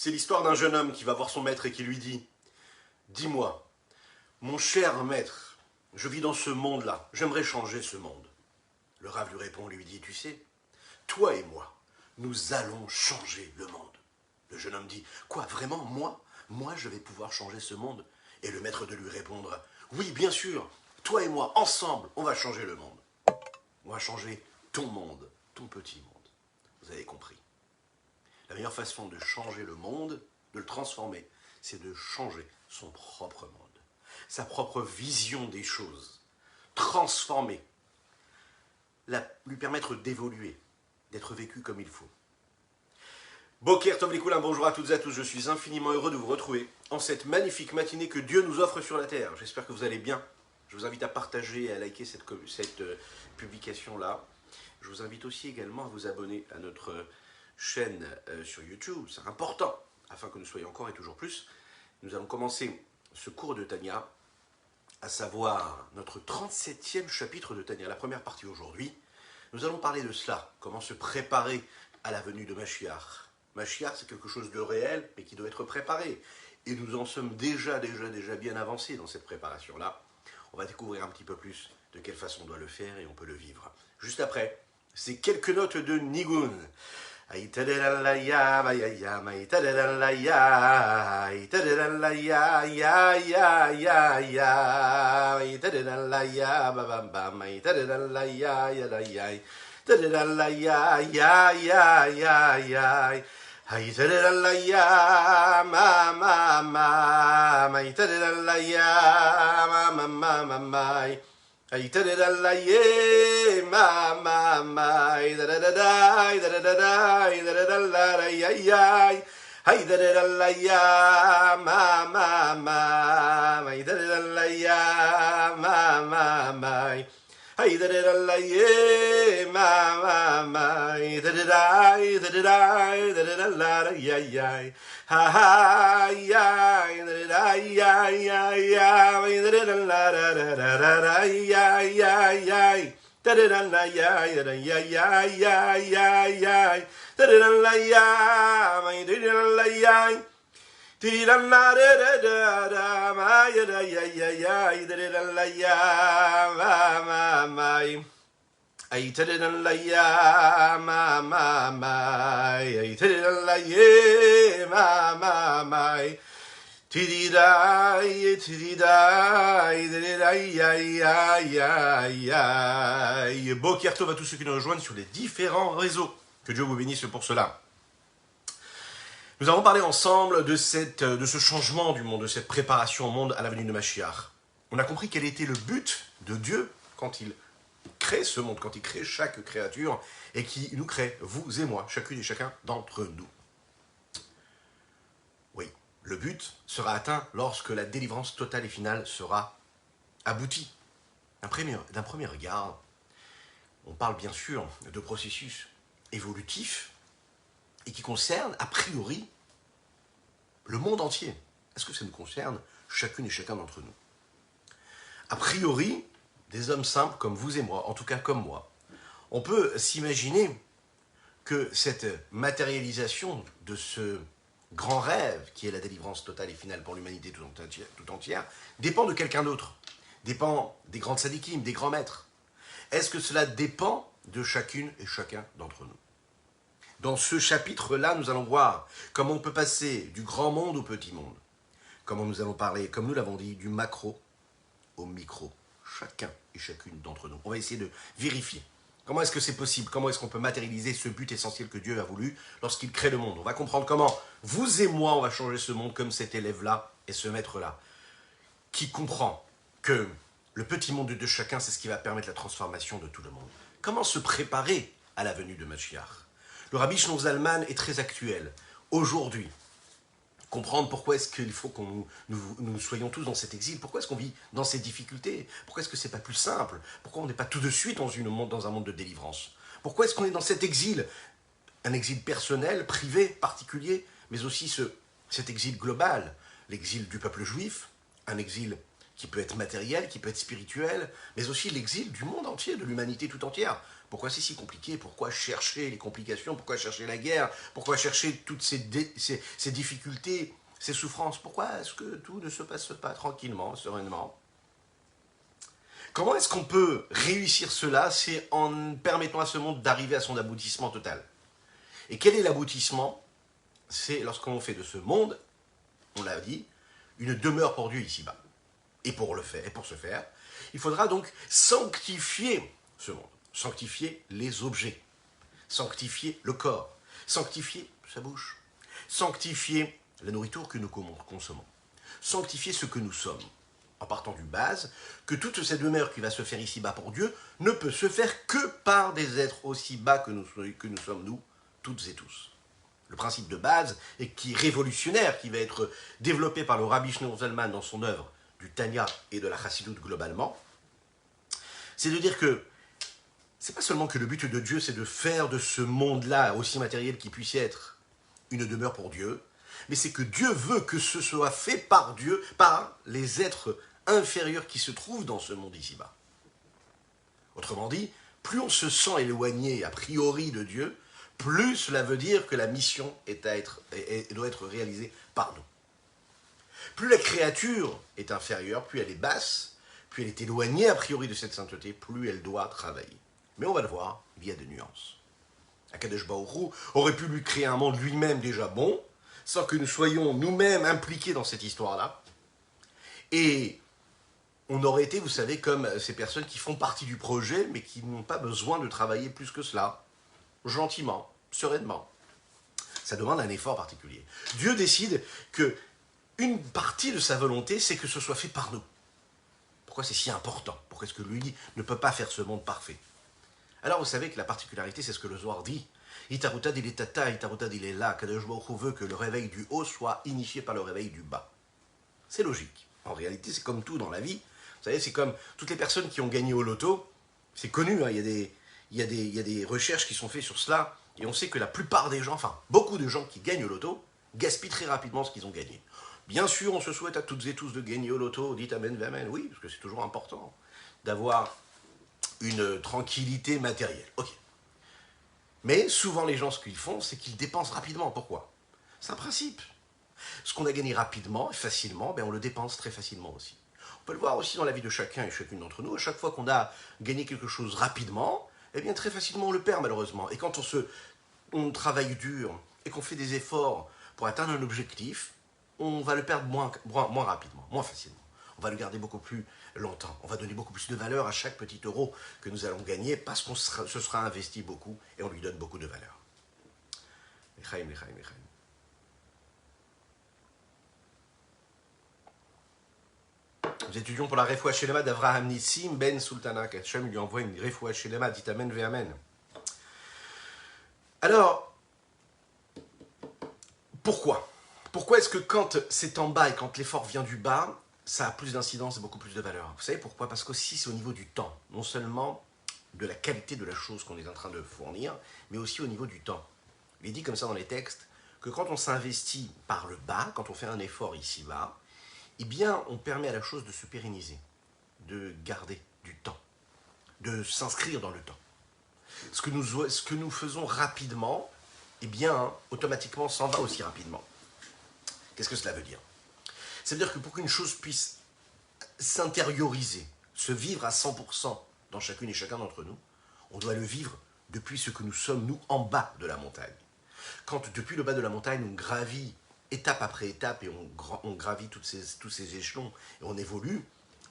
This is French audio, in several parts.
C'est l'histoire d'un jeune homme qui va voir son maître et qui lui dit « Dis-moi, mon cher maître, je vis dans ce monde-là, j'aimerais changer ce monde. » Le Rav lui répond, lui dit « Tu sais, toi et moi, nous allons changer le monde. » Le jeune homme dit « Quoi, vraiment, moi? Moi, je vais pouvoir changer ce monde ?» Et le maître de lui répondre « Oui, bien sûr, toi et moi, ensemble, on va changer le monde. On va changer ton monde, ton petit monde. » Vous avez compris. La meilleure façon de changer le monde, de le transformer, c'est de changer son propre monde, sa propre vision des choses, transformer, lui permettre d'évoluer, d'être vécu comme il faut. Boker Tov Likoulin, bonjour à toutes et à tous, je suis infiniment heureux de vous retrouver en cette magnifique matinée que Dieu nous offre sur la terre. J'espère que vous allez bien. Je vous invite à partager et à liker cette publication-là. Je vous invite aussi également à vous abonner à notre chaîne sur YouTube, c'est important, afin que nous soyons encore et toujours plus. Nous allons commencer ce cours de Tanya, à savoir notre 37e chapitre de Tanya, la première partie aujourd'hui. Nous allons parler de cela, comment se préparer à la venue de Mashiach. Mashiach, c'est quelque chose de réel, mais qui doit être préparé. Et nous en sommes déjà bien avancés dans cette préparation-là. On va découvrir un petit peu plus de quelle façon on doit le faire et on peut le vivre. Juste après, c'est quelques notes de Nigun. Aïtadélalaya, bayaya, maïtadélalaya, aïtadélalaya, ya, ya, ya, ya, aïtadélalaya, babamba, maïtadélalaya, ya, ya, ya, aïtadélalaya, ya, ya, ya, ya, aïtadélalaya, ma, ma, ma, maïtadélalaya, ma, ma, ma, ma, ma, Aïtadédalaye, ma, ma, ma, aïdadadada, aïdadadada, aïdadadala, aïe, aïe, aïe. Aïdadadalaya, ma, ma, ma, aïdadadalaya, ma, ma, ma. Aïdadadalaye, ma, ma, ma, aïdadada, aïdadada, aïdadadala, aïe, aïe, aïe. Aïe, aïe, aïe, aïe, aïe, aïe, aïe, aïe, aïe. Aïtadélalaya, ma, ma, ma, aïtadélalaya, ma, ma, ma, tididai, tididai, tididai, aïe, aïe, aïe, aïe. Boker Tov à tous ceux qui nous rejoignent sur les différents réseaux. Que Dieu vous bénisse pour cela. Nous avons parlé ensemble de ce changement du monde, de cette préparation au monde à la venue de Mashiach. On a compris quel était le but de Dieu quand il crée ce monde, quand il crée chaque créature et qui nous crée, vous et moi, chacune et chacun d'entre nous. Oui, le but sera atteint lorsque la délivrance totale et finale sera aboutie. D'un premier regard, on parle bien sûr de processus évolutifs et qui concernent a priori le monde entier. Est-ce que ça nous concerne chacune et chacun d'entre nous? A priori, des hommes simples comme vous et moi, en tout cas comme moi, on peut s'imaginer que cette matérialisation de ce grand rêve qui est la délivrance totale et finale pour l'humanité tout entière dépend de quelqu'un d'autre, dépend des grands tzadikim, des grands maîtres. Est-ce que cela dépend de chacune et chacun d'entre nous? Dans ce chapitre-là, nous allons voir comment on peut passer du grand monde au petit monde, comment nous allons parler, comme nous l'avons dit, du macro au micro. Chacun et chacune d'entre nous. On va essayer de vérifier. Comment est-ce que c'est possible? Comment est-ce qu'on peut matérialiser ce but essentiel que Dieu a voulu lorsqu'il crée le monde? On va comprendre comment vous et moi, on va changer ce monde comme cet élève-là et ce maître-là, qui comprend que le petit monde de chacun, c'est ce qui va permettre la transformation de tout le monde. Comment se préparer à la venue de Mashiach? Le Rabbi Shlomo Zalman est très actuel. Aujourd'hui, comprendre pourquoi est-ce qu'il faut que nous soyons tous dans cet exil, pourquoi est-ce qu'on vit dans ces difficultés, pourquoi est-ce que c'est pas plus simple, pourquoi on n'est pas tout de suite dans un monde de délivrance, pourquoi est-ce qu'on est dans cet exil, un exil personnel, privé, particulier, mais aussi cet exil global, l'exil du peuple juif, un exil qui peut être matériel, qui peut être spirituel, mais aussi l'exil du monde entier, de l'humanité tout entière. Pourquoi c'est si compliqué? Pourquoi chercher les complications? Pourquoi chercher la guerre? Pourquoi chercher toutes ces difficultés, ces souffrances? Pourquoi est-ce que tout ne se passe pas tranquillement, sereinement? Comment est-ce qu'on peut réussir cela? C'est en permettant à ce monde d'arriver à son aboutissement total. Et quel est l'aboutissement? C'est lorsqu'on fait de ce monde, on l'a dit, une demeure pour Dieu ici-bas. Et pour ce faire, il faudra donc sanctifier ce monde, sanctifier les objets, sanctifier le corps, sanctifier sa bouche, sanctifier la nourriture que nous consommons, sanctifier ce que nous sommes, en partant du base que toute cette demeure qui va se faire ici-bas pour Dieu ne peut se faire que par des êtres aussi bas que nous sommes nous, toutes et tous. Le principe de base, et qui est révolutionnaire, qui va être développé par le Rabbi Shneur Zalman dans son œuvre du Tanya et de la Chassidoute globalement, c'est de dire que c'est pas seulement que le but de Dieu, c'est de faire de ce monde-là, aussi matériel qu'il puisse être, une demeure pour Dieu, mais c'est que Dieu veut que ce soit fait par Dieu, par les êtres inférieurs qui se trouvent dans ce monde ici-bas. Autrement dit, plus on se sent éloigné a priori de Dieu, plus cela veut dire que la mission doit être réalisée par nous. Plus la créature est inférieure, plus elle est basse, plus elle est éloignée a priori de cette sainteté, plus elle doit travailler. Mais on va le voir, il y a des nuances. Akadosh Baruch Hu aurait pu lui créer un monde lui-même déjà bon, sans que nous soyons nous-mêmes impliqués dans cette histoire-là. Et on aurait été, vous savez, comme ces personnes qui font partie du projet, mais qui n'ont pas besoin de travailler plus que cela, gentiment, sereinement. Ça demande un effort particulier. Dieu décide que une partie de sa volonté, c'est que ce soit fait par nous. Pourquoi c'est si important? Pourquoi est-ce que lui ne peut pas faire ce monde parfait? Alors vous savez que la particularité, c'est ce que le Zohar dit. Itarutad il est tata, Itarutad il est là. Kadosh Baruch Hu veut que le réveil du haut soit initié par le réveil du bas. C'est logique. En réalité, c'est comme tout dans la vie. Vous savez, c'est comme toutes les personnes qui ont gagné au loto. C'est connu, hein, il y a des recherches qui sont faites sur cela. Et on sait que la plupart des gens, enfin beaucoup de gens qui gagnent au loto, gaspillent très rapidement ce qu'ils ont gagné. Bien sûr, on se souhaite à toutes et tous de gagner au loto. Dites amen, amen. Oui, parce que c'est toujours important d'avoir une tranquillité matérielle. Ok. Mais souvent, les gens, ce qu'ils font, c'est qu'ils dépensent rapidement. Pourquoi? C'est un principe. Ce qu'on a gagné rapidement et facilement, ben on le dépense très facilement aussi. On peut le voir aussi dans la vie de chacun et chacune d'entre nous. À chaque fois qu'on a gagné quelque chose rapidement, eh bien très facilement on le perd malheureusement. Et quand on travaille dur et qu'on fait des efforts pour atteindre un objectif, on va le perdre moins rapidement, moins facilement. On va le garder beaucoup plus longtemps. On va donner beaucoup plus de valeur à chaque petit euro que nous allons gagner parce qu'on se sera investi beaucoup et on lui donne beaucoup de valeur. L'chaim, l'chaim, l'chaim. Nous étudions pour la Refoua Shelema d'Avraham Nissim Ben Sultana, qu'Hachem lui envoie une Refoua Shelema, dit Amen ve Amen. Alors, pourquoi? Pourquoi est-ce que quand c'est en bas et quand l'effort vient du bas, ça a plus d'incidence et beaucoup plus de valeur? Vous savez pourquoi? Parce qu'aussi c'est au niveau du temps, non seulement de la qualité de la chose qu'on est en train de fournir, mais aussi au niveau du temps. Il est dit comme ça dans les textes que quand on s'investit par le bas, quand on fait un effort ici-bas, eh bien, on permet à la chose de se pérenniser, de garder du temps, de s'inscrire dans le temps. Ce que nous faisons rapidement, eh bien, automatiquement s'en va aussi rapidement. Qu'est-ce que cela veut dire? Ça veut dire que pour qu'une chose puisse s'intérioriser, se vivre à 100% dans chacune et chacun d'entre nous, on doit le vivre depuis ce que nous sommes, nous, en bas de la montagne. Quand, depuis le bas de la montagne, on gravit étape après étape, et on gravit tous ces échelons, et on évolue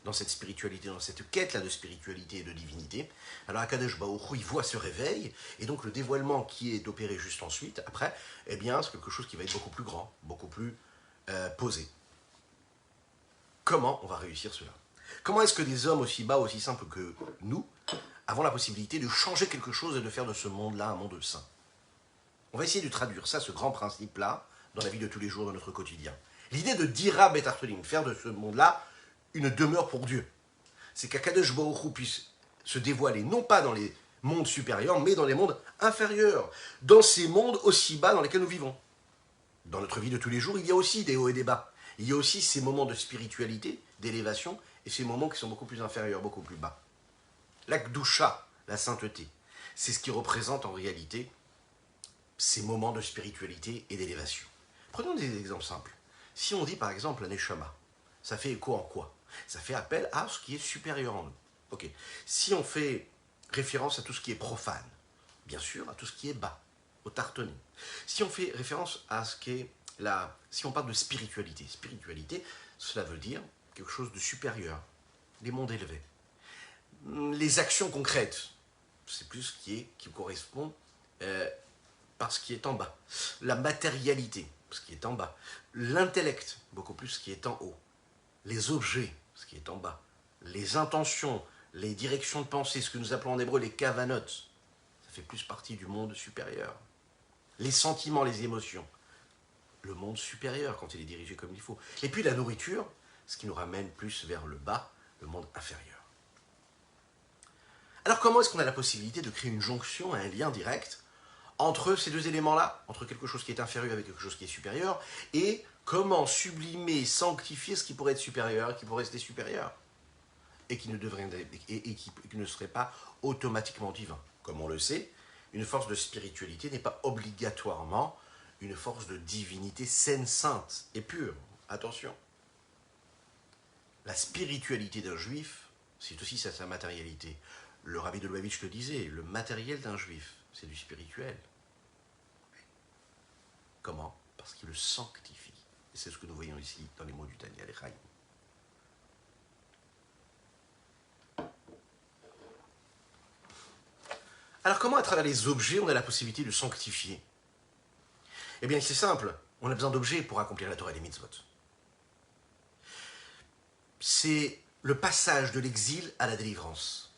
dans cette spiritualité, dans cette quête-là de spiritualité et de divinité, alors Akadosh Baruch Hu, il voit ce réveil, et donc le dévoilement qui est opéré juste ensuite, après, eh bien, c'est quelque chose qui va être beaucoup plus grand, beaucoup plus posé. Comment on va réussir cela? Comment est-ce que des hommes aussi bas, aussi simples que nous, avons la possibilité de changer quelque chose et de faire de ce monde-là un monde saint? On va essayer de traduire ça, ce grand principe-là, dans la vie de tous les jours, dans notre quotidien. L'idée de Dira Bet Artolim, faire de ce monde-là une demeure pour Dieu, c'est qu'Akadosh Baruch Hu puisse se dévoiler, non pas dans les mondes supérieurs, mais dans les mondes inférieurs, dans ces mondes aussi bas dans lesquels nous vivons. Dans notre vie de tous les jours, il y a aussi des hauts et des bas. Il y a aussi ces moments de spiritualité, d'élévation, et ces moments qui sont beaucoup plus inférieurs, beaucoup plus bas. La Kdusha, la sainteté, c'est ce qui représente en réalité ces moments de spiritualité et d'élévation. Prenons des exemples simples. Si on dit par exemple la Neshama, ça fait écho en quoi? Ça fait appel à ce qui est supérieur en nous. Ok. Si on fait référence à tout ce qui est profane, bien sûr, à tout ce qui est bas, au tartoni. Si on fait référence à ce qui est la... Si on parle de spiritualité, spiritualité, cela veut dire quelque chose de supérieur, les mondes élevés. Les actions concrètes, c'est plus qui correspond par ce qui est en bas. La matérialité, ce qui est en bas. L'intellect, beaucoup plus ce qui est en haut. Les objets, ce qui est en bas. Les intentions, les directions de pensée, ce que nous appelons en hébreu les kavanot, ça fait plus partie du monde supérieur. Les sentiments, les émotions, le monde supérieur quand il est dirigé comme il faut. Et puis la nourriture, ce qui nous ramène plus vers le bas, le monde inférieur. Alors comment est-ce qu'on a la possibilité de créer une jonction, un lien direct entre ces deux éléments-là, entre quelque chose qui est inférieur avec quelque chose qui est supérieur, et comment sublimer, sanctifier ce qui pourrait être supérieur, qui pourrait rester supérieur, et qui ne serait pas automatiquement divin. Comme on le sait, une force de spiritualité n'est pas obligatoirement une force de divinité saine, sainte et pure. Attention. La spiritualité d'un juif, c'est aussi sa matérialité. Le rabbi de Lubavitch le disait, le matériel d'un juif, c'est du spirituel. Comment? Parce qu'il le sanctifie. Et c'est ce que nous voyons ici dans les mots du Tanya Lechaim. Alors comment à travers les objets on a la possibilité de sanctifier? Eh bien c'est simple, on a besoin d'objets pour accomplir la Torah et les mitzvot. C'est le passage de l'exil à la délivrance.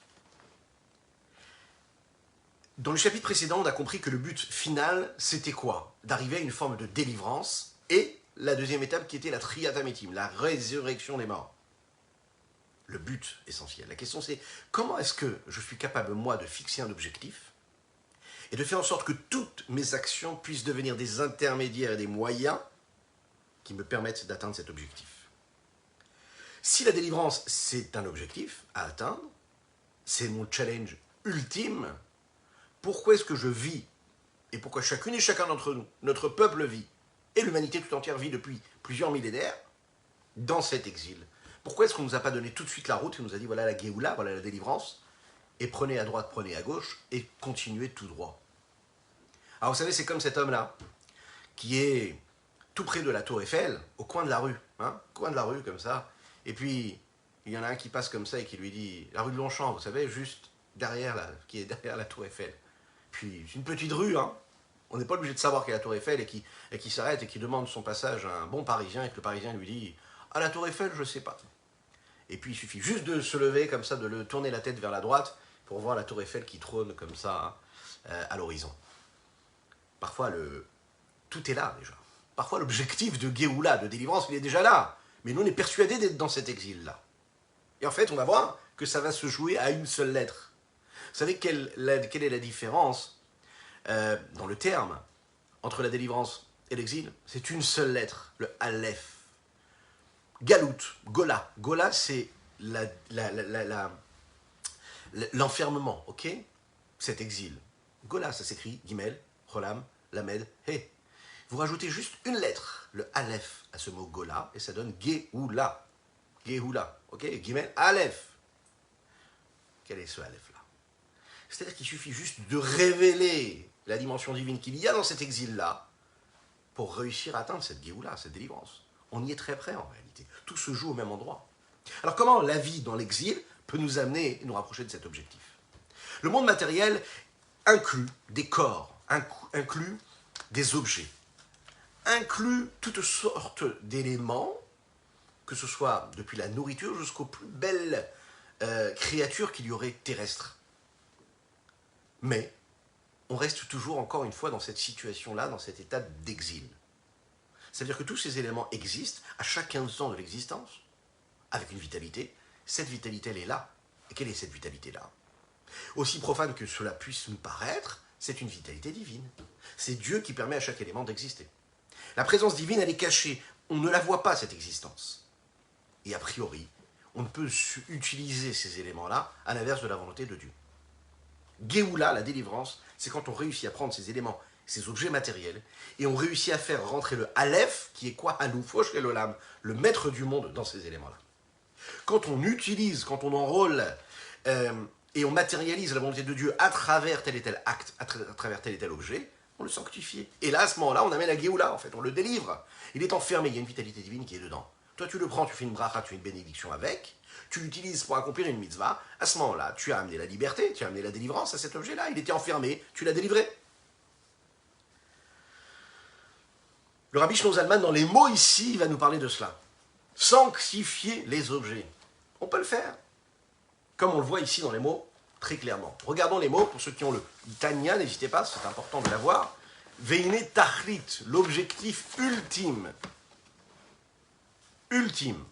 Dans le chapitre précédent, on a compris que le but final, c'était quoi? D'arriver à une forme de délivrance, et la deuxième étape qui était la Triyat HaMetim, la résurrection des morts. Le but essentiel. La question c'est, comment est-ce que je suis capable, moi, de fixer un objectif, et de faire en sorte que toutes mes actions puissent devenir des intermédiaires et des moyens qui me permettent d'atteindre cet objectif. Si la délivrance, c'est un objectif à atteindre, c'est mon challenge ultime, pourquoi est-ce que je vis, et pourquoi chacune et chacun d'entre nous, notre peuple vit, et l'humanité tout entière vit depuis plusieurs millénaires, dans cet exil? Pourquoi est-ce qu'on ne nous a pas donné tout de suite la route et nous a dit voilà la Géoula, voilà la délivrance, et prenez à droite, prenez à gauche, et continuez tout droit? Alors vous savez, c'est comme cet homme-là, qui est tout près de la tour Eiffel, au coin de la rue, coin de la rue comme ça, et puis il y en a un qui passe comme ça et qui lui dit, la rue de Longchamp, vous savez, juste derrière qui est derrière la tour Eiffel. Puis c'est une petite rue, on n'est pas obligé de savoir qu'il y a la tour Eiffel, et qui s'arrête et qui demande son passage à un bon Parisien, et que le Parisien lui dit, à la tour Eiffel, je ne sais pas. Et puis il suffit juste de se lever comme ça, de le tourner la tête vers la droite, pour voir la tour Eiffel qui trône comme ça à l'horizon. Parfois, tout est là déjà. Parfois, l'objectif de Géoula, de délivrance, il est déjà là. Mais nous, on est persuadés d'être dans cet exil-là. Et en fait, on va voir que ça va se jouer à une seule lettre. Vous savez quelle est la différence dans le terme entre la délivrance et l'exil? C'est une seule lettre, le Aleph. Galout, Gola. Gola, c'est l'enfermement, ok? Cet exil. Gola, ça s'écrit Gimel, Cholam, Lamed, He. Vous rajoutez juste une lettre, le Aleph, à ce mot Gola, et ça donne Géoula. Géoula, ok? Gimel, Aleph. Quel est ce Aleph-là? C'est-à-dire qu'il suffit juste de révéler la dimension divine qu'il y a dans cet exil-là pour réussir à atteindre cette Géoula, cette délivrance. On y est très près en réalité. Tout se joue au même endroit. Alors comment la vie dans l'exil peut nous amener et nous rapprocher de cet objectif? Le monde matériel inclut des corps, inclut des objets, inclut toutes sortes d'éléments, que ce soit depuis la nourriture jusqu'aux plus belles créatures qu'il y aurait terrestres. Mais on reste toujours, encore une fois, dans cette situation-là, dans cet état d'exil. C'est-à-dire que tous ces éléments existent à chaque instant de l'existence, avec une vitalité. Cette vitalité, elle est là. Et quelle est cette vitalité-là? Aussi profane que cela puisse nous paraître, c'est une vitalité divine. C'est Dieu qui permet à chaque élément d'exister. La présence divine, elle est cachée. On ne la voit pas, cette existence. Et a priori, on ne peut utiliser ces éléments-là à l'inverse de la volonté de Dieu. Géoula, la délivrance, c'est quand on réussit à prendre ces éléments, ces objets matériels, et on réussit à faire rentrer le Aleph, qui est quoi Hanoufosh et l'Olam, le maître du monde dans ces éléments-là. Quand on utilise, quand on enrôle et on matérialise la volonté de Dieu à travers tel et tel acte, à travers tel et tel objet, on le sanctifie. Et là, à ce moment-là, on amène la Géoula, en fait, on le délivre. Il est enfermé, il y a une vitalité divine qui est dedans. Toi, tu le prends, tu fais une bracha, tu fais une bénédiction avec, tu l'utilises pour accomplir une mitzvah. À ce moment-là, tu as amené la liberté, tu as amené la délivrance à cet objet-là. Il était enfermé, tu l'as délivré. Le Rabbi Shlomo Zalman, dans les mots ici, il va nous parler de cela. Sanctifier les objets. On peut le faire. Comme on le voit ici dans les mots, très clairement. Regardons les mots, pour ceux qui ont le Tanya, n'hésitez pas, c'est important de l'avoir. Veine tachlit, l'objectif ultime. Ultime.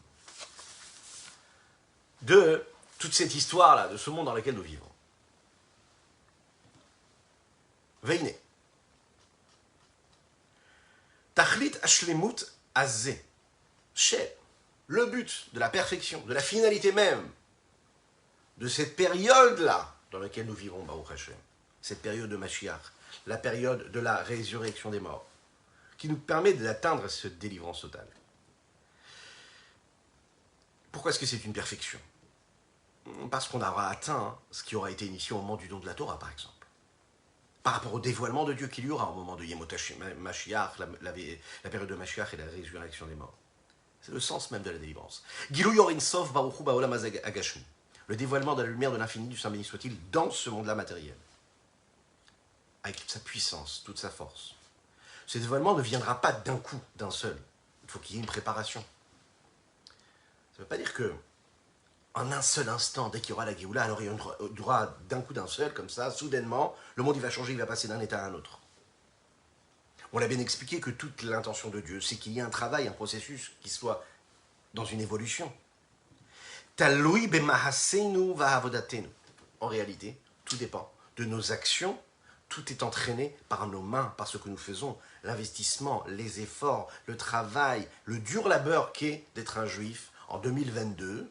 De toute cette histoire-là, de ce monde dans lequel nous vivons. Veine. Tachlit ashlemut azé. Chez le but de la perfection, de la finalité même, de cette période-là dans laquelle nous vivons, Baruch Hashem, cette période de Mashiach, la période de la résurrection des morts, qui nous permet d'atteindre cette délivrance totale. Pourquoi est-ce que c'est une perfection? Parce qu'on aura atteint ce qui aura été initié au moment du don de la Torah, par exemple. Par rapport au dévoilement de Dieu qu'il y aura au moment de Yemot Mashiach, la période de Mashiach et la résurrection des morts. C'est le sens même de la délivrance. Gilou Yorin Sof Baruchu Baolam Agashmi. Le dévoilement de la lumière de l'infini du Saint béni soit-il dans ce monde-là matériel. Avec toute sa puissance, toute sa force. Ce dévoilement ne viendra pas d'un coup, d'un seul. Il faut qu'il y ait une préparation. Ça ne veut pas dire que en un seul instant, dès qu'il y aura la Géoula, alors il y aura d'un coup d'un seul, comme ça, soudainement, le monde il va changer, il va passer d'un état à un autre. On l'a bien expliqué que toute l'intention de Dieu, c'est qu'il y ait un travail, un processus qui soit dans une évolution. Taloui bemahasenu va'avodatenu. En réalité, tout dépend de nos actions. Tout est entraîné par nos mains, par ce que nous faisons. L'investissement, les efforts, le travail, le dur labeur qu'est d'être un juif en 2022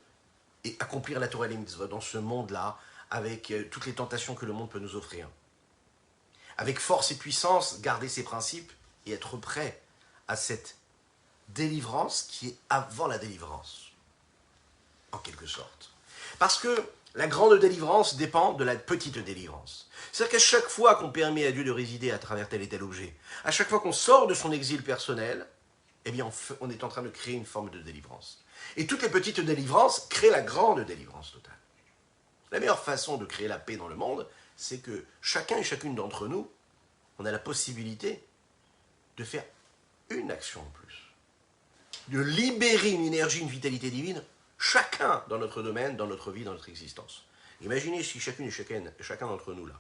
et accomplir la Torah et les mitzvot dans ce monde-là avec toutes les tentations que le monde peut nous offrir. Avec force et puissance, garder ses principes et être prêt à cette délivrance qui est avant la délivrance. En quelque sorte. Parce que la grande délivrance dépend de la petite délivrance. C'est-à-dire qu'à chaque fois qu'on permet à Dieu de résider à travers tel et tel objet, à chaque fois qu'on sort de son exil personnel, eh bien on est en train de créer une forme de délivrance. Et toutes les petites délivrances créent la grande délivrance totale. La meilleure façon de créer la paix dans le monde, c'est que chacun et chacune d'entre nous, on a la possibilité de faire une action en plus. De libérer une énergie, une vitalité divine, chacun dans notre domaine, dans notre vie, dans notre existence. Imaginez si chacune et chacun d'entre nous, là,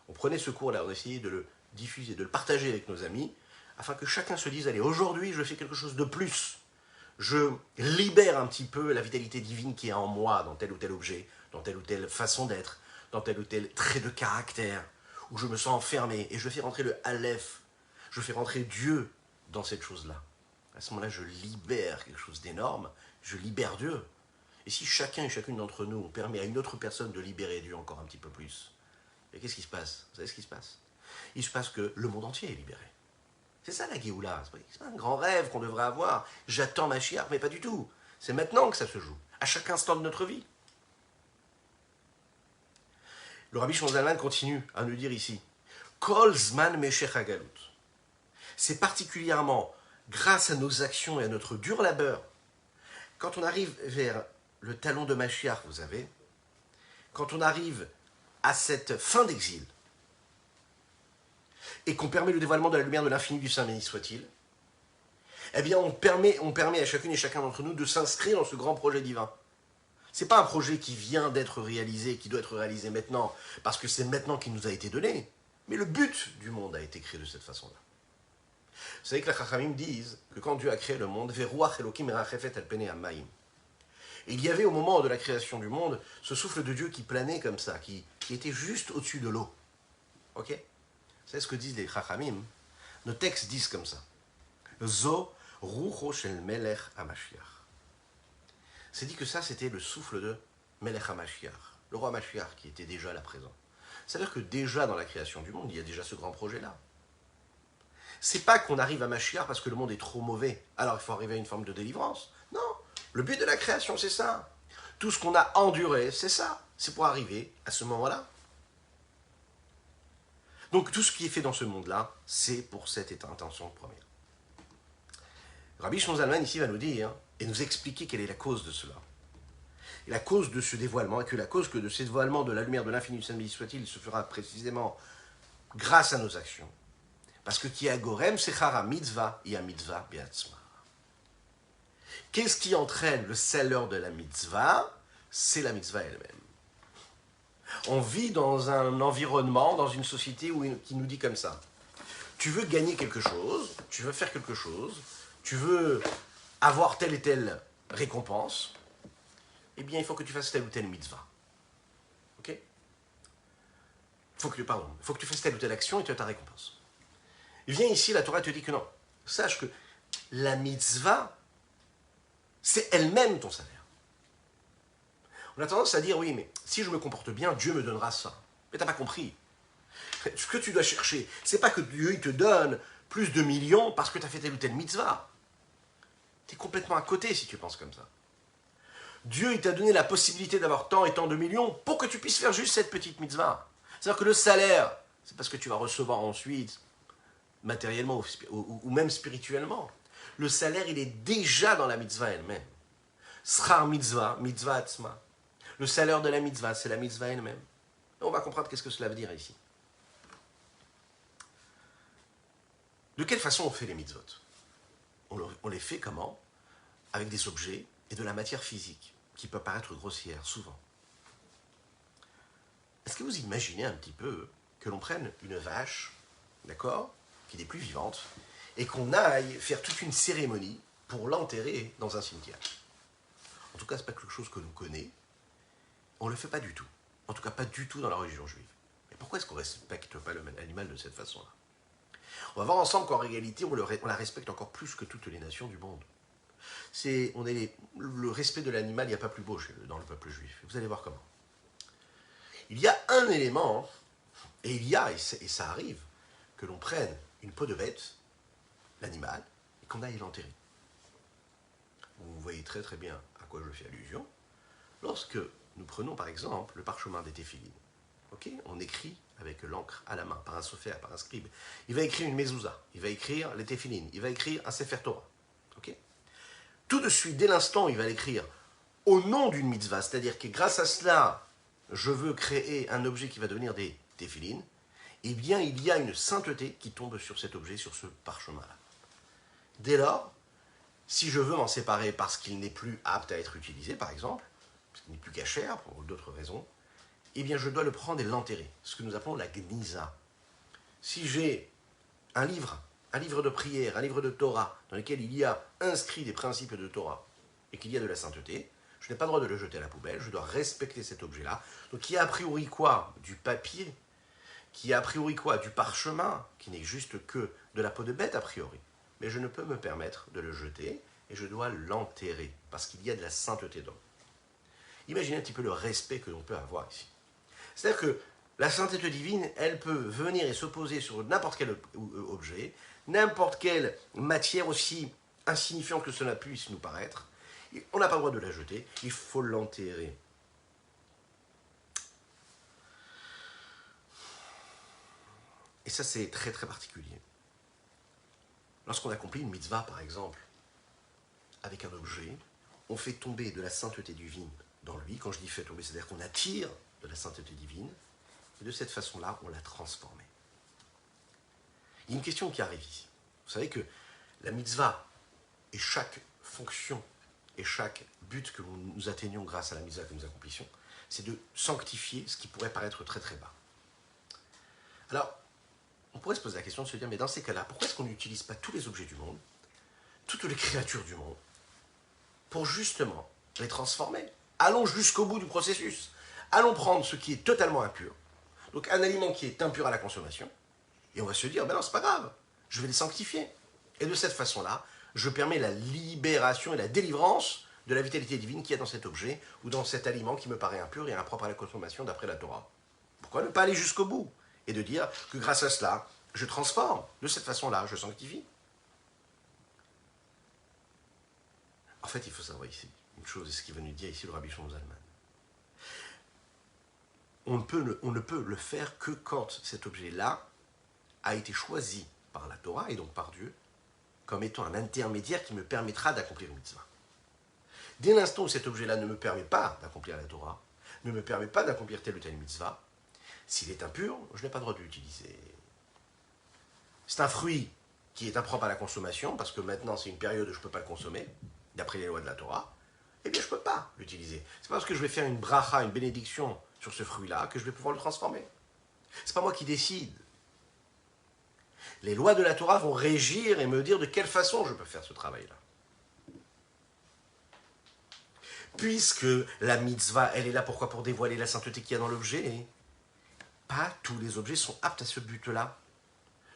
on prenait ce cours-là, on essayait de le diffuser, de le partager avec nos amis, afin que chacun se dise, allez, aujourd'hui, je fais quelque chose de plus. Je libère un petit peu la vitalité divine qui est en moi, dans tel ou tel objet, dans telle ou telle façon d'être, dans tel ou tel trait de caractère, où je me sens enfermé, et je fais rentrer le Aleph, je fais rentrer Dieu dans cette chose-là. À ce moment-là, je libère quelque chose d'énorme, je libère Dieu. Et si chacun et chacune d'entre nous, on permet à une autre personne de libérer Dieu encore un petit peu plus, et qu'est-ce qui se passe? Vous savez ce qui se passe? Il se passe que le monde entier est libéré. C'est ça la Géoula, c'est pas un grand rêve qu'on devrait avoir. J'attends Mashiach, mais pas du tout. C'est maintenant que ça se joue, à chaque instant de notre vie. Le Rabbi Shlomo Zalman continue à nous dire ici, Kol zman meshech hagalut. C'est particulièrement grâce à nos actions et à notre dur labeur, quand on arrive vers le talon de Mashiach, vous savez, quand on arrive à cette fin d'exil, et qu'on permet le dévoilement de la lumière de l'infini du Saint béni soit-il, eh bien on permet à chacune et chacun d'entre nous de s'inscrire dans ce grand projet divin. Ce n'est pas un projet qui vient d'être réalisé, qui doit être réalisé maintenant, parce que c'est maintenant qu'il nous a été donné, mais le but du monde a été créé de cette façon-là. Vous savez que les Chachamim disent que quand Dieu a créé le monde, Veruach Elokim merachefet al penei hamayim. Il y avait au moment de la création du monde ce souffle de Dieu qui planait comme ça, qui était juste au-dessus de l'eau. Ok? C'est ce que disent les Chachamim. Nos textes disent comme ça. Zo rucho shel melech hamashiach. C'est dit que ça, c'était le souffle de Melech HaMashiach, le roi Mashiach qui était déjà là présent. C'est-à-dire que déjà dans la création du monde, il y a déjà ce grand projet-là. C'est pas qu'on arrive à Mashiach parce que le monde est trop mauvais, alors il faut arriver à une forme de délivrance. Non, le but de la création, c'est ça. Tout ce qu'on a enduré, c'est ça. C'est pour arriver à ce moment-là. Donc tout ce qui est fait dans ce monde-là, c'est pour cette intention première. Rabbi Shimon Zalman ici va nous dire et nous expliquer quelle est la cause de cela. Et la cause de ce dévoilement, et que la cause que de ce dévoilement de la lumière de l'infini, Saint béni soit-il, se fera précisément grâce à nos actions. Parce que qui a gorem, c'est chara mitzvah, et a mitzvah be'atzma. Qu'est-ce qui entraîne le selleur de la mitzvah? C'est la mitzvah elle-même. On vit dans un environnement, dans une société qui nous dit comme ça. Tu veux gagner quelque chose, tu veux faire quelque chose, tu veux avoir telle et telle récompense, eh bien il faut que tu fasses telle ou telle mitzvah. Ok? Il faut que tu fasses telle ou telle action et tu as ta récompense. Et viens ici, la Torah te dit que non. Sache que la mitzvah, c'est elle-même ton salaire. On a tendance à dire, oui, mais si je me comporte bien, Dieu me donnera ça. Mais tu n'as pas compris. Ce que tu dois chercher, c'est pas que Dieu il te donne plus de millions parce que tu as fait telle ou telle mitzvah. Tu es complètement à côté si tu penses comme ça. Dieu il t'a donné la possibilité d'avoir tant et tant de millions pour que tu puisses faire juste cette petite mitzvah. C'est-à-dire que le salaire, c'est parce que tu vas recevoir ensuite, matériellement ou même spirituellement. Le salaire, il est déjà dans la mitzvah elle-même. Srar mitzvah, mitzvah atzma. Le salaire de la mitzvah, c'est la mitzvah elle-même. Et on va comprendre qu'est-ce que cela veut dire ici. De quelle façon on fait les mitzvot? On les fait comment? Avec des objets et de la matière physique, qui peut paraître grossière, souvent. Est-ce que vous imaginez un petit peu que l'on prenne une vache, d'accord, qui n'est plus vivante, et qu'on aille faire toute une cérémonie pour l'enterrer dans un cimetière? En tout cas, ce n'est pas quelque chose que l'on connaît. On ne le fait pas du tout. En tout cas, pas du tout dans la religion juive. Mais pourquoi est-ce qu'on ne respecte pas l'animal de cette façon-là? On va voir ensemble qu'en réalité, on la respecte encore plus que toutes les nations du monde. Le respect de l'animal, il n'y a pas plus beau dans le peuple juif. Vous allez voir comment. Il y a un élément, et ça arrive, que l'on prenne une peau de bête, l'animal, et qu'on aille l'enterrer. Vous voyez très très bien à quoi je fais allusion. Lorsque nous prenons par exemple le parchemin des téphilines, okay, on écrit avec l'encre à la main, par un sophère, par un scribe. Il va écrire une mezouza, il va écrire les téphilines, il va écrire un sefer Torah. Okay. Tout de suite, dès l'instant, il va l'écrire au nom d'une mitzvah, c'est-à-dire que grâce à cela, je veux créer un objet qui va devenir des téphilines, eh bien, il y a une sainteté qui tombe sur cet objet, sur ce parchemin-là. Dès lors, si je veux m'en séparer parce qu'il n'est plus apte à être utilisé, par exemple, parce qu'il n'est plus cachère, pour d'autres raisons, eh bien, je dois le prendre et l'enterrer, ce que nous appelons la gniza. Si j'ai un livre de prière, un livre de Torah, dans lequel il y a inscrit des principes de Torah, et qu'il y a de la sainteté, je n'ai pas le droit de le jeter à la poubelle, je dois respecter cet objet-là. Donc il y a a priori quoi? Du papier, qui a a priori quoi? Du parchemin, qui n'est juste que de la peau de bête a priori. Mais je ne peux me permettre de le jeter, et je dois l'enterrer, parce qu'il y a de la sainteté dedans. Imaginez un petit peu le respect que l'on peut avoir ici. C'est-à-dire que la sainteté divine, elle peut venir et s'opposer sur n'importe quel objet, n'importe quelle matière aussi insignifiante que cela puisse nous paraître. On n'a pas le droit de la jeter, il faut l'enterrer. Et ça, c'est très très particulier. Lorsqu'on accomplit une mitzvah, par exemple, avec un objet, on fait tomber de la sainteté divine dans lui. Quand je dis fait tomber, c'est-à-dire qu'on attire de la sainteté divine, et de cette façon-là, on l'a transformé. Il y a une question qui arrive ici. Vous savez que la mitzvah et chaque fonction et chaque but que nous atteignons grâce à la mitzvah que nous accomplissions, c'est de sanctifier ce qui pourrait paraître très très bas. Alors, on pourrait se poser la question de se dire, mais dans ces cas-là, pourquoi est-ce qu'on n'utilise pas tous les objets du monde, toutes les créatures du monde, pour justement les transformer? Allons jusqu'au bout du processus. Allons prendre ce qui est totalement impur, donc un aliment qui est impur à la consommation, et on va se dire, ben non, c'est pas grave, je vais les sanctifier. Et de cette façon-là, je permets la libération et la délivrance de la vitalité divine qu'il y a dans cet objet ou dans cet aliment qui me paraît impur et impropre à la consommation d'après la Torah. Bon. Pourquoi ne pas aller jusqu'au bout et de dire que grâce à cela, je transforme, de cette façon-là, je sanctifie. En fait, il faut savoir ici une chose, et ce qu'il va nous dire ici le Rabbi Shlomo Zalman. On ne peut le faire que quand cet objet-là a été choisi par la Torah, et donc par Dieu, comme étant un intermédiaire qui me permettra d'accomplir une mitzvah. Dès l'instant où cet objet-là ne me permet pas d'accomplir la Torah, ne me permet pas d'accomplir telle ou telle mitzvah, s'il est impur, je n'ai pas le droit de l'utiliser. C'est un fruit qui est impropre à la consommation, parce que maintenant c'est une période où je ne peux pas le consommer, d'après les lois de la Torah, eh bien je ne peux pas l'utiliser. C'est pas parce que je vais faire une bracha, une bénédiction sur ce fruit-là, que je vais pouvoir le transformer. C'est pas moi qui décide. Les lois de la Torah vont régir et me dire de quelle façon je peux faire ce travail-là. Puisque la mitzvah, elle est là, pourquoi? Pour dévoiler la sainteté qu'il y a dans l'objet. Pas tous les objets sont aptes à ce but-là.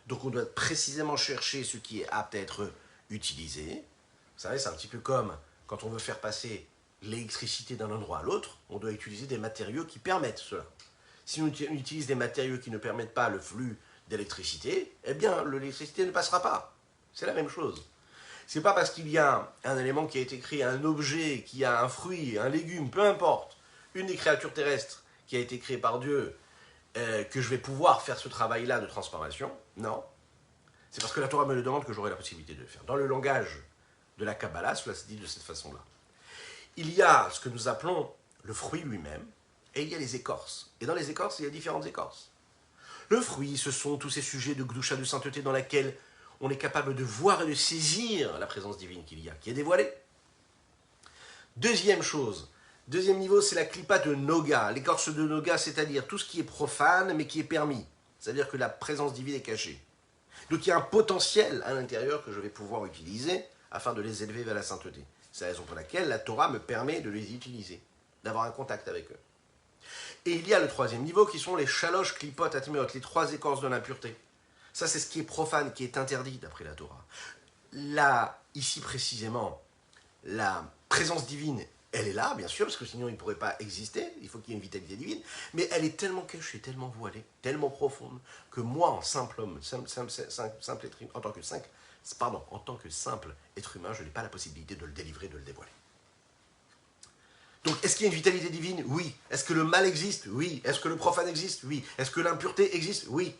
Donc on doit précisément chercher ce qui est apte à être utilisé. Vous savez, c'est un petit peu comme quand on veut faire passer l'électricité d'un endroit à l'autre, on doit utiliser des matériaux qui permettent cela. Si on utilise des matériaux qui ne permettent pas le flux d'électricité, eh bien l'électricité ne passera pas. C'est la même chose. C'est pas parce qu'il y a un élément qui a été créé, un objet, qui a un fruit, un légume, peu importe, une des créatures terrestres qui a été créée par Dieu, que je vais pouvoir faire ce travail-là de transformation. Non. C'est parce que la Torah me le demande que j'aurai la possibilité de le faire. Dans le langage de la Kabbalah, cela se dit de cette façon-là. Il y a ce que nous appelons le fruit lui-même, et il y a les écorces. Et dans les écorces, il y a différentes écorces. Le fruit, ce sont tous ces sujets de gdoucha, de sainteté, dans lesquels on est capable de voir et de saisir la présence divine qu'il y a, qui est dévoilée. Deuxième chose, deuxième niveau, c'est la klipa de noga. L'écorce de noga, c'est-à-dire tout ce qui est profane, mais qui est permis. C'est-à-dire que la présence divine est cachée. Donc il y a un potentiel à l'intérieur que je vais pouvoir utiliser afin de les élever vers la sainteté. C'est la raison pour laquelle la Torah me permet de les utiliser, d'avoir un contact avec eux. Et il y a le troisième niveau qui sont les shalosh klipot atmeot, les trois écorces de l'impureté. Ça, c'est ce qui est profane, qui est interdit d'après la Torah. Là, ici précisément, la présence divine, elle est là, bien sûr, parce que sinon il ne pourrait pas exister, il faut qu'il y ait une vitalité divine, mais elle est tellement cachée, tellement voilée, tellement profonde, que moi, en simple homme, en tant que simple être humain, je n'ai pas la possibilité de le délivrer, de le dévoiler. Donc, est-ce qu'il y a une vitalité divine? Oui. Est-ce que le mal existe? Oui. Est-ce que le profane existe? Oui. Est-ce que l'impureté existe? Oui.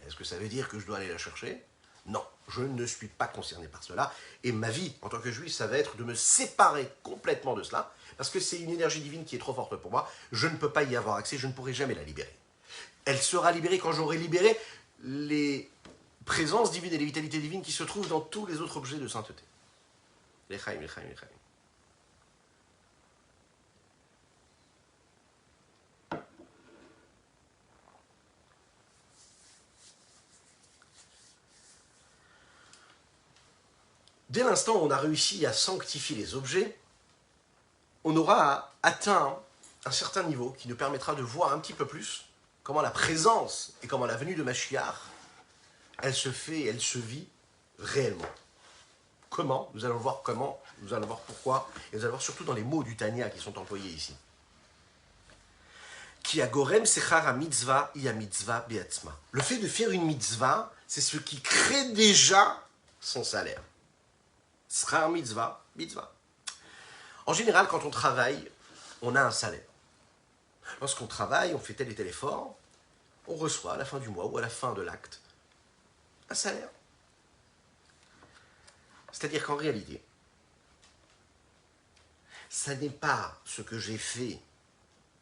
Est-ce que ça veut dire que je dois aller la chercher? Non, je ne suis pas concerné par cela. Et ma vie, en tant que juif, ça va être de me séparer complètement de cela, parce que c'est une énergie divine qui est trop forte pour moi. Je ne peux pas y avoir accès, je ne pourrai jamais la libérer. Elle sera libérée quand j'aurai libéré les présences divines et les vitalités divines qui se trouvent dans tous les autres objets de sainteté. L'echaim, l'echaim, l'echaim. Dès l'instant où on a réussi à sanctifier les objets, on aura atteint un certain niveau qui nous permettra de voir un petit peu plus comment la présence et comment la venue de Mashiach, elle se fait, elle se vit réellement. Comment? Nous allons voir comment, nous allons voir pourquoi, et nous allons voir surtout dans les mots du Tanya qui sont employés ici. Ki agorem sechar mitzvah ia mitzvah beatzma. Le fait de faire une mitzvah, c'est ce qui crée déjà son salaire. Sechar mitzvah, mitzvah. En général, quand on travaille, on a un salaire. Lorsqu'on travaille, on fait tel et tel effort, on reçoit à la fin du mois ou à la fin de l'acte un salaire. C'est-à-dire qu'en réalité, ça n'est pas ce que j'ai fait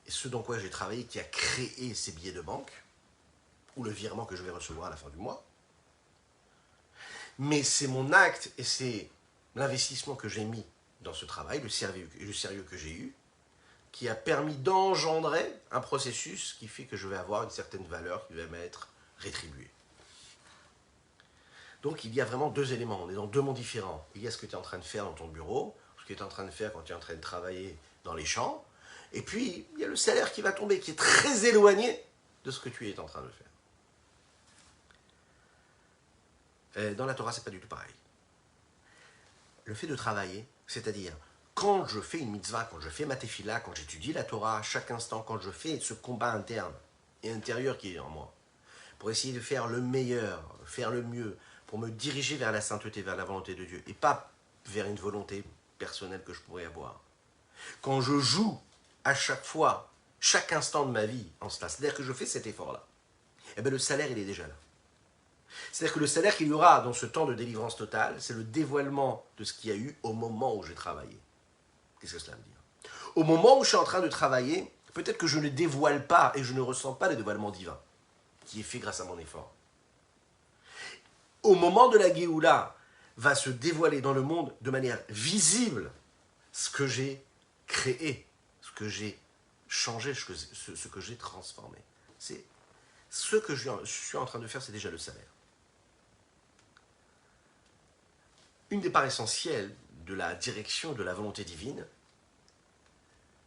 et ce dans quoi j'ai travaillé qui a créé ces billets de banque ou le virement que je vais recevoir à la fin du mois, mais c'est mon acte et c'est l'investissement que j'ai mis dans ce travail, le sérieux que j'ai eu, qui a permis d'engendrer un processus qui fait que je vais avoir une certaine valeur qui va m'être rétribuée. Donc il y a vraiment deux éléments, on est dans deux mondes différents. Il y a ce que tu es en train de faire dans ton bureau, ce que tu es en train de faire quand tu es en train de travailler dans les champs, et puis il y a le salaire qui va tomber, qui est très éloigné de ce que tu es en train de faire. Dans la Torah, c'est pas du tout pareil. Le fait de travailler, c'est-à-dire quand je fais une mitzvah, quand je fais ma tefila, quand j'étudie la Torah, à chaque instant, quand je fais ce combat interne et intérieur qui est en moi, pour essayer de faire le meilleur, faire le mieux, pour me diriger vers la sainteté, vers la volonté de Dieu, et pas vers une volonté personnelle que je pourrais avoir. Quand je joue à chaque fois, chaque instant de ma vie en cela, c'est-à-dire que je fais cet effort-là, eh bien le salaire, il est déjà là. C'est-à-dire que le salaire qu'il y aura dans ce temps de délivrance totale, c'est le dévoilement de ce qu'il y a eu au moment où j'ai travaillé. Qu'est-ce que cela veut dire? Au moment où je suis en train de travailler, peut-être que je ne dévoile pas et je ne ressens pas le dévoilement divin qui est fait grâce à mon effort. Au moment de la Géoula, va se dévoiler dans le monde de manière visible ce que j'ai créé, ce que j'ai changé, ce que j'ai transformé. C'est ce que je suis en train de faire, c'est déjà le salaire. Une des parts essentielles de la direction de la volonté divine,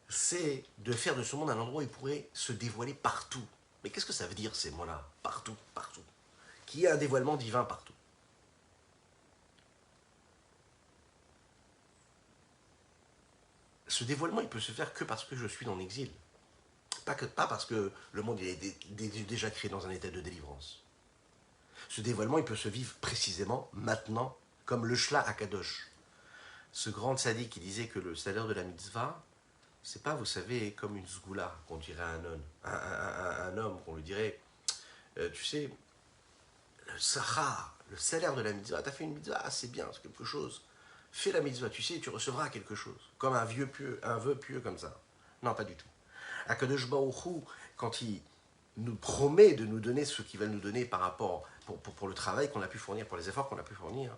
c'est de faire de ce monde un endroit où il pourrait se dévoiler partout. Mais qu'est-ce que ça veut dire ces mots-là? Partout, partout. Qu'il y ait un dévoilement divin partout. Ce dévoilement, il peut se faire que parce que je suis en exil. Pas parce que le monde est déjà créé dans un état de délivrance. Ce dévoilement, il peut se vivre précisément maintenant, comme le Shla Akadosh. Ce grand tzaddik qui disait que le salaire de la mitzvah, c'est pas, vous savez, comme une zgoula qu'on dirait à un homme, qu'on lui dirait, tu sais, le sahar, le salaire de la mitzvah, t'as fait une mitzvah, ah, c'est bien, c'est quelque chose. Fais la mitzvah, tu sais, tu recevras quelque chose. Comme un vœu pieux comme ça. Non, pas du tout. Akadosh Baruch Hu, quand il nous promet de nous donner ce qu'il va nous donner par rapport pour le travail qu'on a pu fournir, pour les efforts qu'on a pu fournir,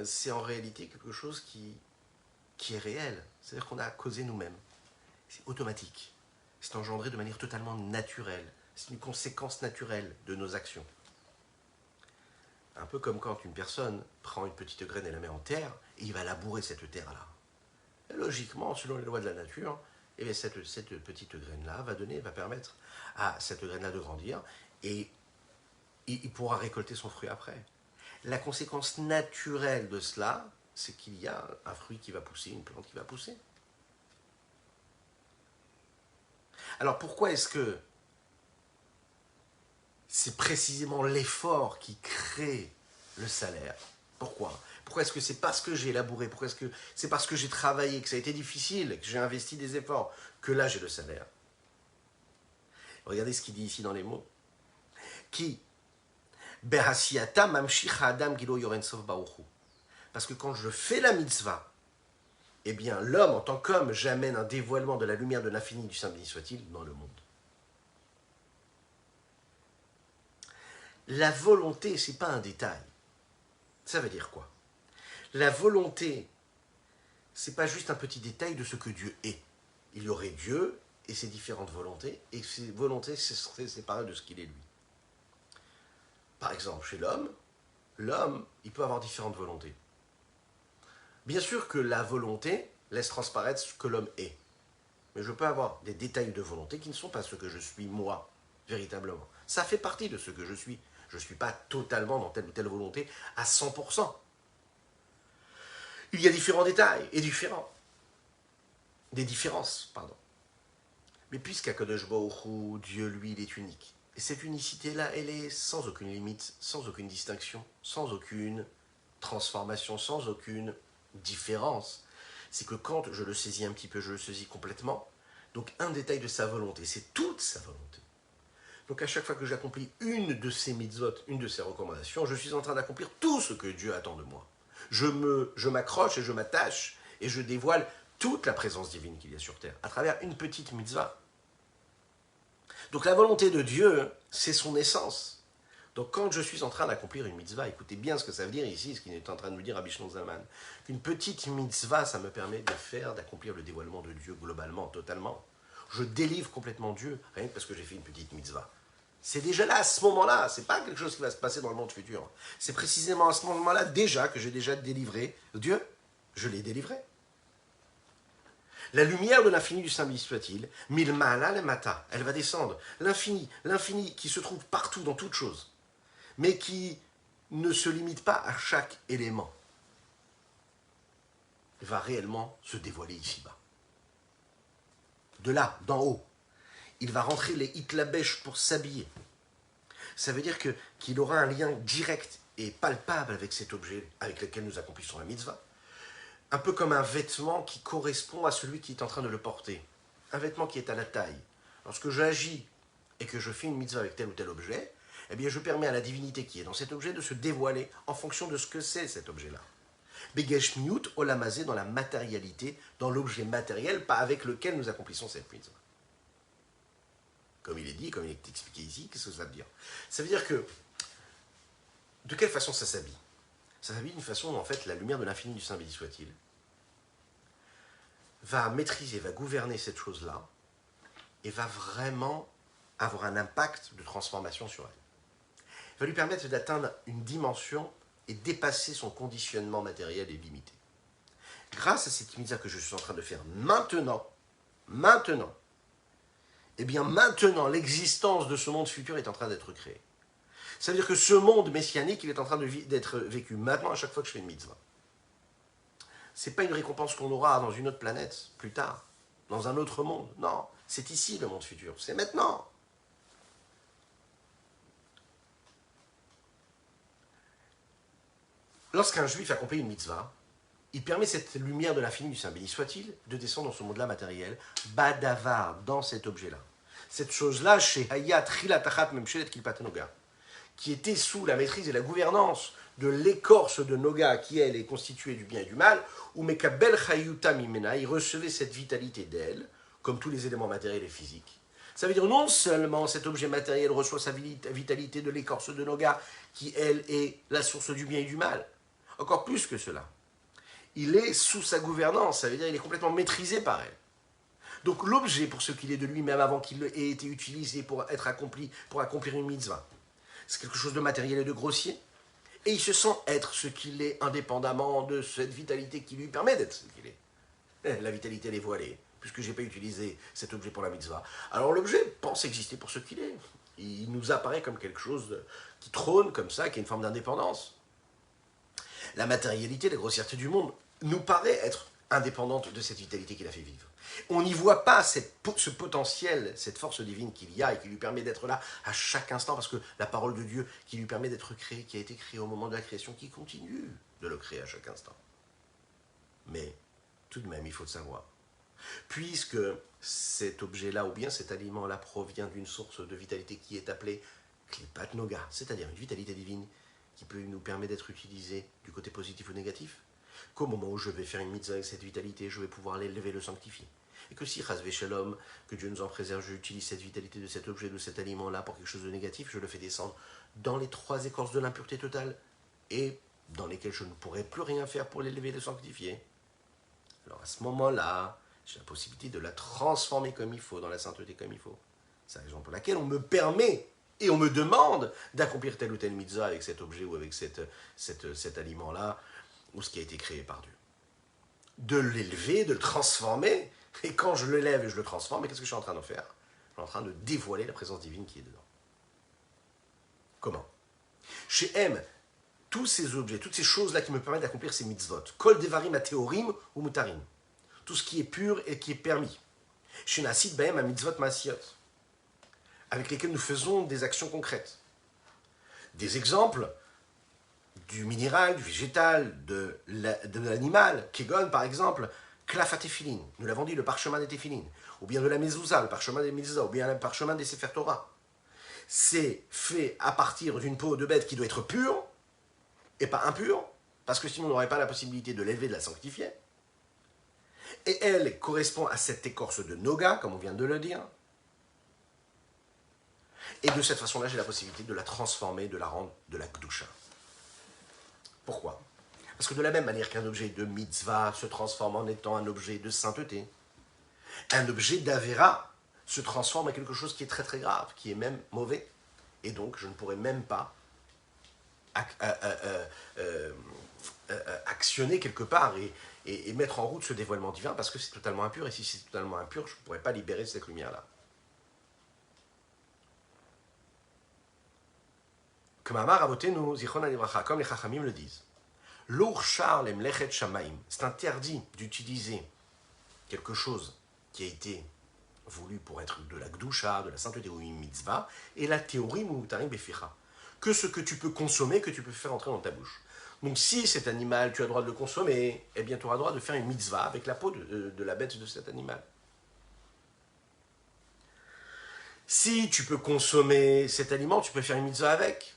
c'est en réalité quelque chose qui est réel. C'est-à-dire qu'on a causé nous-mêmes. C'est automatique. C'est engendré de manière totalement naturelle. C'est une conséquence naturelle de nos actions. Un peu comme quand une personne prend une petite graine et la met en terre, et il va labourer cette terre-là. Et logiquement, selon les lois de la nature, eh bien cette petite graine-là va permettre à cette graine-là de grandir, et il pourra récolter son fruit après. La conséquence naturelle de cela, c'est qu'il y a un fruit qui va pousser, une plante qui va pousser. Alors pourquoi est-ce que c'est précisément l'effort qui crée le salaire? Pourquoi? Pourquoi est-ce que c'est parce que j'ai labouré? Pourquoi est-ce que c'est parce que j'ai travaillé, que ça a été difficile, que j'ai investi des efforts, que là j'ai le salaire? Regardez ce qu'il dit ici dans les mots. Qui? Parce que quand je fais la mitzvah, eh bien l'homme en tant qu'homme, j'amène un dévoilement de la lumière de l'infini du Saint béni soit-il dans le monde. La volonté, c'est pas un détail. Ça veut dire quoi? La volonté, c'est pas juste un petit détail de ce que Dieu est. Il y aurait Dieu et ses différentes volontés, et ces volontés seraient séparées de ce qu'il est lui. Par exemple, chez l'homme, il peut avoir différentes volontés. Bien sûr que la volonté laisse transparaître ce que l'homme est. Mais je peux avoir des détails de volonté qui ne sont pas ce que je suis moi, véritablement. Ça fait partie de ce que je suis. Je ne suis pas totalement dans telle ou telle volonté à 100%. Il y a différents détails et des différences, pardon. Mais puisqu'Akadosh Baruch Hu, Dieu, lui, il est unique. Et cette unicité-là, elle est sans aucune limite, sans aucune distinction, sans aucune transformation, sans aucune différence. C'est que quand je le saisis un petit peu, je le saisis complètement. Donc un détail de sa volonté, c'est toute sa volonté. Donc à chaque fois que j'accomplis une de ces mitzvot, une de ces recommandations, je suis en train d'accomplir tout ce que Dieu attend de moi. Je m'accroche et je m'attache et je dévoile toute la présence divine qu'il y a sur terre à travers une petite mitzvah. Donc la volonté de Dieu, c'est son essence. Donc quand je suis en train d'accomplir une mitzvah, écoutez bien ce que ça veut dire ici, ce qu'il est en train de me dire Rabbi Shlomo Zalman. Une petite mitzvah, ça me permet d'accomplir le dévoilement de Dieu globalement, totalement. Je délivre complètement Dieu, rien que parce que j'ai fait une petite mitzvah. C'est déjà là, à ce moment-là, c'est pas quelque chose qui va se passer dans le monde futur. C'est précisément à ce moment-là déjà que j'ai déjà délivré Dieu. Je l'ai délivré. La lumière de l'infini du Saint béni soit-il, milmala le mata, elle va descendre. L'infini qui se trouve partout dans toute chose, mais qui ne se limite pas à chaque élément, va réellement se dévoiler ici-bas. De là, d'en haut, il va rentrer les hitlabèches pour s'habiller. Ça veut dire qu'il aura un lien direct et palpable avec cet objet avec lequel nous accomplissons la mitzvah. Un peu comme un vêtement qui correspond à celui qui est en train de le porter. Un vêtement qui est à la taille. Lorsque j'agis et que je fais une mitzvah avec tel ou tel objet, eh bien je permets à la divinité qui est dans cet objet de se dévoiler en fonction de ce que c'est cet objet-là. Begeshmiut olamazé, dans la matérialité, dans l'objet matériel, pas avec lequel nous accomplissons cette mitzvah. Comme il est dit, comme il est expliqué ici, qu'est-ce que ça veut dire? Ça veut dire que, de quelle façon ça s'habille? Ça s'habille d'une façon où, en fait, la lumière de l'infini du Saint béni soit-il va maîtriser, va gouverner cette chose-là, et va vraiment avoir un impact de transformation sur elle. Il va lui permettre d'atteindre une dimension et dépasser son conditionnement matériel et limité. Grâce à cette mitzvah que je suis en train de faire maintenant, eh bien maintenant, l'existence de ce monde futur est en train d'être créée. Ça veut dire que ce monde messianique, il est en train d'être vécu maintenant à chaque fois que je fais une mitzvah. Ce n'est pas une récompense qu'on aura dans une autre planète, plus tard, dans un autre monde. Non, c'est ici le monde futur, c'est maintenant. Lorsqu'un juif accomplit une mitzvah, il permet cette lumière de l'infini du Saint béni soit-il de descendre dans ce monde-là matériel, badavar, dans cet objet-là. Cette chose-là, chez Hayat Trilatachat Memshelet Kilpat Noga, qui était sous la maîtrise et la gouvernance de l'écorce de Noga, qui elle est constituée du bien et du mal, où Mekabel Chayuta Mimena, il recevait cette vitalité d'elle, comme tous les éléments matériels et physiques. Ça veut dire non seulement cet objet matériel reçoit sa vitalité de l'écorce de Noga, qui elle est la source du bien et du mal, encore plus que cela. Il est sous sa gouvernance, ça veut dire qu'il est complètement maîtrisé par elle. Donc l'objet, pour ce qu'il est de lui-même avant qu'il ait été utilisé pour être accompli, pour accomplir une mitzvah, c'est quelque chose de matériel et de grossier, et il se sent être ce qu'il est indépendamment de cette vitalité qui lui permet d'être ce qu'il est. La vitalité elle est voilée, puisque je n'ai pas utilisé cet objet pour la mitzvah. Alors l'objet pense exister pour ce qu'il est. Il nous apparaît comme quelque chose qui trône comme ça, qui a une forme d'indépendance. La matérialité, la grossièreté du monde nous paraît être indépendante de cette vitalité qu'il a fait vivre. On n'y voit pas ce potentiel, cette force divine qu'il y a et qui lui permet d'être là à chaque instant, parce que la parole de Dieu qui lui permet d'être créé, qui a été créé au moment de la création, qui continue de le créer à chaque instant. Mais tout de même, il faut le savoir. Puisque cet objet-là, ou bien cet aliment-là, provient d'une source de vitalité qui est appelée Klipat Noga, c'est-à-dire une vitalité divine qui peut nous permettre d'être utilisée du côté positif ou négatif, qu'au moment où je vais faire une mitzvah avec cette vitalité, je vais pouvoir l'élever, le sanctifier. Et que si, chas shalom, que Dieu nous en préserve, j'utilise cette vitalité de cet objet, de cet aliment-là pour quelque chose de négatif, je le fais descendre dans les 3 écorces de l'impureté totale et dans lesquelles je ne pourrai plus rien faire pour l'élever et le sanctifier. Alors à ce moment-là, j'ai la possibilité de la transformer comme il faut, dans la sainteté comme il faut. C'est la raison pour laquelle on me permet et on me demande d'accomplir telle ou telle mitzvah avec cet objet ou avec cet aliment-là, ou ce qui a été créé par Dieu. De l'élever, de le transformer, et quand je l'élève et je le transforme, qu'est-ce que je suis en train de faire? Je suis en train de dévoiler la présence divine qui est dedans. Comment? Chez M, tous ces objets, toutes ces choses-là qui me permettent d'accomplir ces mitzvot, kol devarim ateorim ou mutarim, tout ce qui est pur et qui est permis. Chez Nasid Bahem a mitzvot masiot, avec lesquels nous faisons des actions concrètes. Des exemples du minéral, du végétal, de l'animal, Kegon par exemple, Klaf Tefilin, nous l'avons dit, le parchemin des Tefilin, ou bien de la mezouza, le parchemin des mezouza, ou bien le parchemin des Sefer Torah. C'est fait à partir d'une peau de bête qui doit être pure, et pas impure, parce que sinon on n'aurait pas la possibilité de l'élever, de la sanctifier. Et elle correspond à cette écorce de Noga, comme on vient de le dire. Et de cette façon-là, j'ai la possibilité de la transformer, de la rendre de la Kedusha. Pourquoi? Parce que de la même manière qu'un objet de mitzvah se transforme en étant un objet de sainteté, un objet d'Avera se transforme en quelque chose qui est très très grave, qui est même mauvais. Et donc, je ne pourrais même pas actionner quelque part et mettre en route ce dévoilement divin parce que c'est totalement impur. Et si c'est totalement impur, je ne pourrais pas libérer cette lumière-là. Comme Amar Avotenu, Zichron Alibracha, comme les Chachamim le disent, l'Urshar lemlechet shamaim, c'est interdit d'utiliser quelque chose qui a été voulu pour être de la gdusha, de la sainteté ou une mitzvah, et la théorie mutarim beficha, que ce que tu peux consommer, que tu peux faire entrer dans ta bouche. Donc si cet animal, tu as le droit de le consommer, eh bien tu auras le droit de faire une mitzvah avec la peau de la bête de cet animal. Si tu peux consommer cet aliment, tu peux faire une mitzvah avec.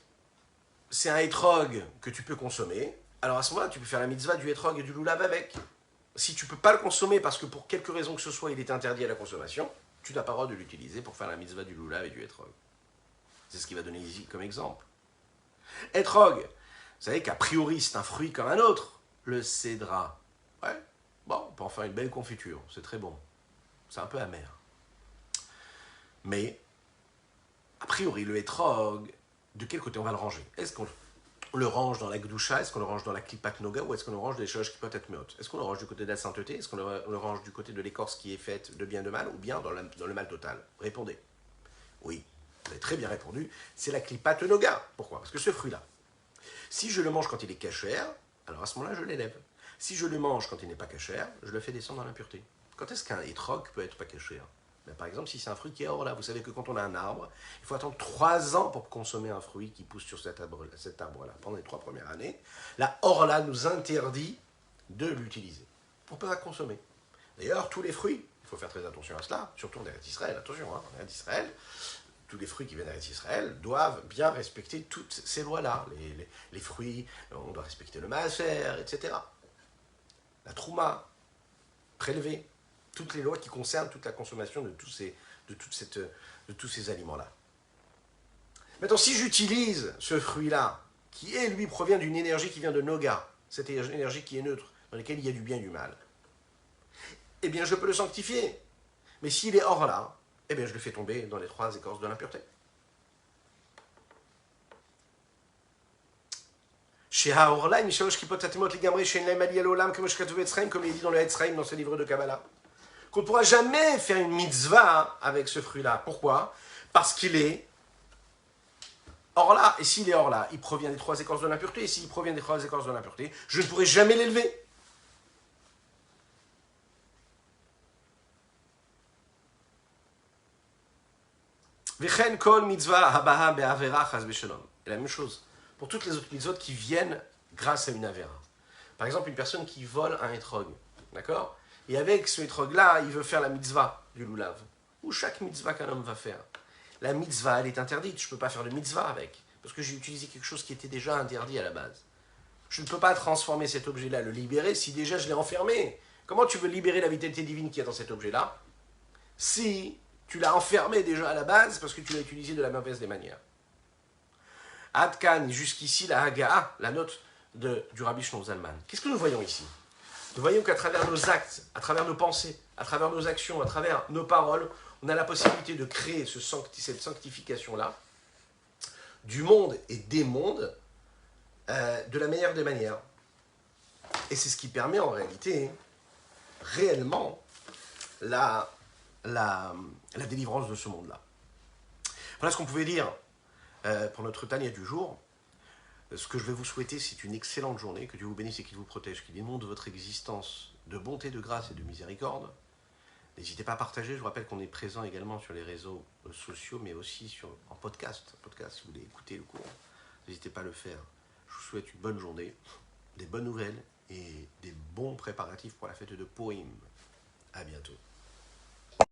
C'est un hétrog que tu peux consommer, alors à ce moment-là, tu peux faire la mitzvah du hétrog et du loulav avec. Si tu ne peux pas le consommer parce que pour quelque raison que ce soit, il est interdit à la consommation, tu n'as pas le droit de l'utiliser pour faire la mitzvah du loulav et du hétrog. C'est ce qu'il va donner ici comme exemple. Hétrog, vous savez qu'a priori c'est un fruit comme un autre, le cédra. Ouais, bon, on peut en faire une belle confiture, c'est très bon. C'est un peu amer. Mais, a priori, le hétrog, de quel côté on va le ranger? Est-ce qu'on le range dans la gdusha? Est-ce qu'on le range dans la klipat noga? Ou est-ce qu'on le range des choses qui peuvent être meot? Est-ce qu'on le range du côté de la sainteté? Est-ce qu'on le range du côté de l'écorce qui est faite de bien de mal? Ou bien dans le mal total? Répondez. Oui, vous avez très bien répondu. C'est la klipat noga. Pourquoi? Parce que ce fruit-là, si je le mange quand il est kasher, alors à ce moment-là, je l'élève. Si je le mange quand il n'est pas kasher, je le fais descendre dans l'impureté. Quand est-ce qu'un hétrog peut être pas kasher? Par exemple, si c'est un fruit qui est hors là, vous savez que quand on a un arbre, il faut attendre 3 ans pour consommer un fruit qui pousse sur cet arbre-là. Pendant les 3 premières années, la orla nous interdit de l'utiliser. On peut la consommer. D'ailleurs, tous les fruits, il faut faire très attention à cela, surtout en Eretz Israël, attention, en Eretz Israël, tous les fruits qui viennent d'Eretz Israël doivent bien respecter toutes ces lois-là. Les fruits, on doit respecter le maaser, etc. La trouma, prélever. Toutes les lois qui concernent toute la consommation de tous ces aliments-là. Maintenant, si j'utilise ce fruit-là, qui lui provient d'une énergie qui vient de Noga, cette énergie qui est neutre, dans laquelle il y a du bien et du mal, eh bien je peux le sanctifier. Mais s'il est hors là, eh bien je le fais tomber dans les 3 écorces de l'impureté. Comme il est dit dans le Hetzraim, dans ce livre de Kabbalah. Qu'on ne pourra jamais faire une mitzvah avec ce fruit-là. Pourquoi? Parce qu'il est hors là. Et s'il est hors là, il provient des 3 écorces de l'impureté. Et s'il provient des 3 écorces de l'impureté, je ne pourrai jamais l'élever. Vechen kol mitzvah habaha be'avera chas b'shalom. Et la même chose pour toutes les autres mitzvot qui viennent grâce à une avera. Par exemple, une personne qui vole un hétrog. D'accord? Et avec ce hétrog-là, il veut faire la mitzvah du loulav. Ou chaque mitzvah qu'un homme va faire. La mitzvah, elle est interdite. Je ne peux pas faire de mitzvah avec. Parce que j'ai utilisé quelque chose qui était déjà interdit à la base. Je ne peux pas transformer cet objet-là, le libérer, si déjà je l'ai enfermé. Comment tu veux libérer la vitalité divine qui est dans cet objet-là si tu l'as enfermé déjà à la base parce que tu l'as utilisé de la mauvaise des manières? Adkan, jusqu'ici, la Haga'a, la note du Rabbi Shlomo Zalman. Qu'est-ce que nous voyons ici? Nous voyons qu'à travers nos actes, à travers nos pensées, à travers nos actions, à travers nos paroles, on a la possibilité de créer cette sanctification-là du monde et des mondes de la meilleure des manières. Et c'est ce qui permet en réalité, réellement, la délivrance de ce monde-là. Voilà ce qu'on pouvait dire pour notre Tania du jour. Ce que je vais vous souhaiter, c'est une excellente journée, que Dieu vous bénisse et qu'il vous protège, qu'il inonde votre existence de bonté, de grâce et de miséricorde. N'hésitez pas à partager, je vous rappelle qu'on est présent également sur les réseaux sociaux, mais aussi en podcast. Si vous voulez écouter le cours, n'hésitez pas à le faire. Je vous souhaite une bonne journée, des bonnes nouvelles et des bons préparatifs pour la fête de Purim. À bientôt.